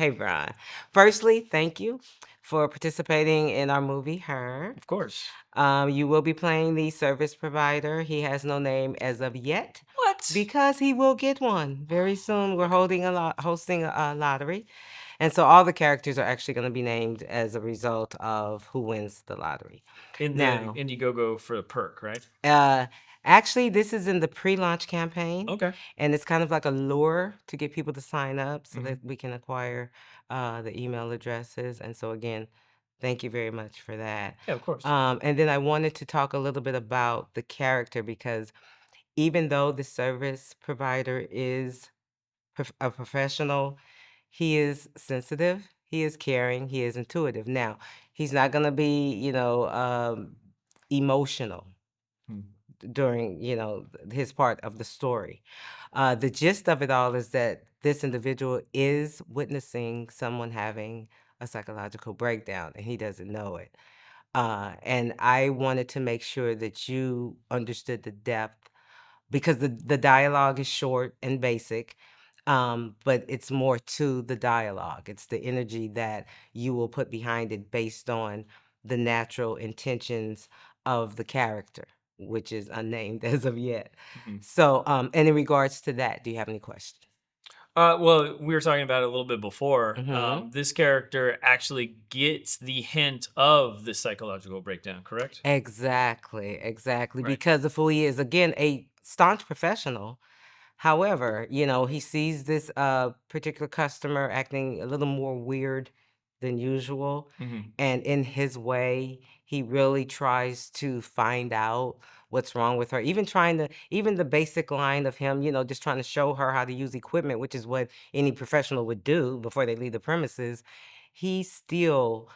Hey, Brian. Firstly, thank you for participating in our movie, Her. Of course. You will be playing the service provider. He has no name as of yet What? because he will get one very soon. We're Okay. hosting a lottery. And so all the characters are actually going to be named as a result of who wins the lottery. In the Now, Indiegogo for the perk, right? uh, actually, this is in the pre-launch campaign, Okay. and it's kind of like a lure to get people to sign up so hmm that we can acquire the email addresses. And so again, thank you very much for that. Yeah, of course. And then I wanted to talk a little bit about the character because even though the service provider is a professional, he is sensitive, he is caring, he is intuitive. Now, he's not going to be, emotional Hmm. during his part of the story. The gist of it all is that this individual is witnessing someone having a psychological breakdown and he doesn't know it. And I wanted to make sure that you understood the depth because the dialogue is short and basic, but it's more to the dialogue. It's the energy that you will put behind it based on the natural intentions of the character, which is unnamed as of yet. hmm So, and in regards to that, do you have any questions? Well, we were talking about it a little bit before. Hmm. This character actually gets the hint of the psychological breakdown, correct? Exactly, exactly. Right. Because of who he is, again, a staunch professional. However, he sees this particular customer acting a little more weird than usual. hmm And in his way, he really tries to find out what's wrong with her. Even the basic line of him, just trying to show her how to use equipment, which is what any professional would do before they leave the premises. He still,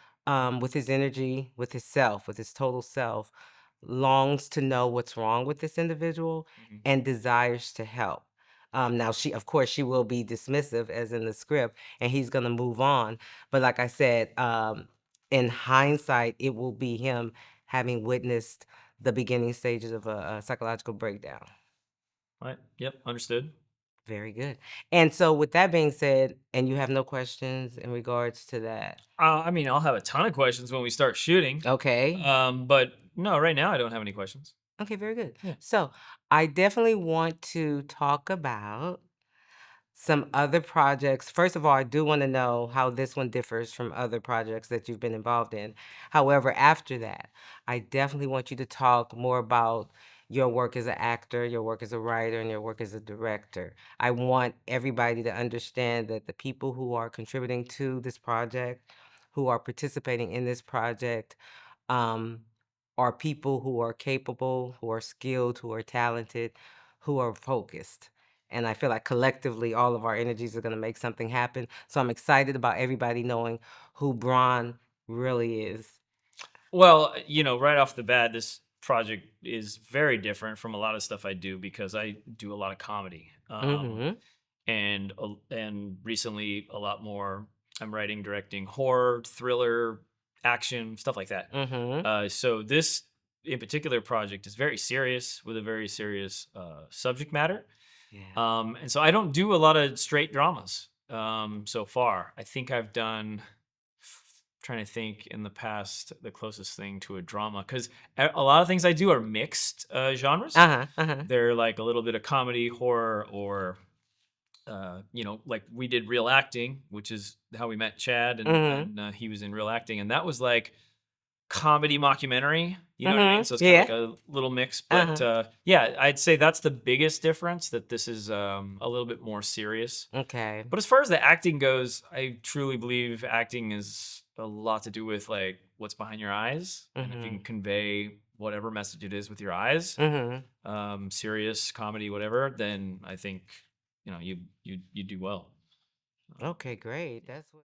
with his energy, with his self, with his total self, longs to know what's wrong with this individual hmm and desires to help. Now, of course, she will be dismissive, as in the script, and he's going to move on. But like I said, in hindsight, it will be him having witnessed the beginning stages of a psychological breakdown. Right. Yep. Understood. Very good. And so, with that being said, and you have no questions in regards to that. I mean, I'll have a ton of questions when we start shooting. Okay. But no, right now I don't have any questions. Okay, very good. Yeah. So, I definitely want to talk about some other projects. First of all, I do want to know how this one differs from other projects that you've been involved in. However, after that, I definitely want you to talk more about your work as an actor, your work as a writer, and your work as a director. I want everybody to understand that the people who are contributing to this project, who are participating in this project, um, are people who are capable, who are skilled, who are talented, who are focused. And I feel like collectively, all of our energies are going to make something happen. So I'm excited about everybody knowing who Bron really is. Well, right off the bat, this project is very different from a lot of stuff I do because I do a lot of comedy. Mm-hmm. And recently a lot more. I'm writing, directing horror, thriller, action, stuff like that. Mm-hmm. So this in particular project is very serious with a very serious subject matter. Yeah. And so I don't do a lot of straight dramas so far. I think I've done. Trying to think in the past the closest thing to a drama because a lot of things I do are mixed genres. Uh-huh. Uh-huh. They're like a little bit of comedy, horror, or like we did real acting, which is how we met Chad, and Mm-hmm. and he was in real acting, and that was like comedy mockumentary. You know what I mean? Mm-hmm. So it's kind of Yeah. like a little mix, but Uh-huh. yeah, I'd say that's the biggest difference. That this is a little bit more serious. Okay. But as far as the acting goes, I truly believe acting is a lot to do with like what's behind your eyes, and if you Mm-hmm. can convey whatever message it is with your eyes, Mm-hmm. serious comedy, whatever, then I think you do well. Okay, great. That's what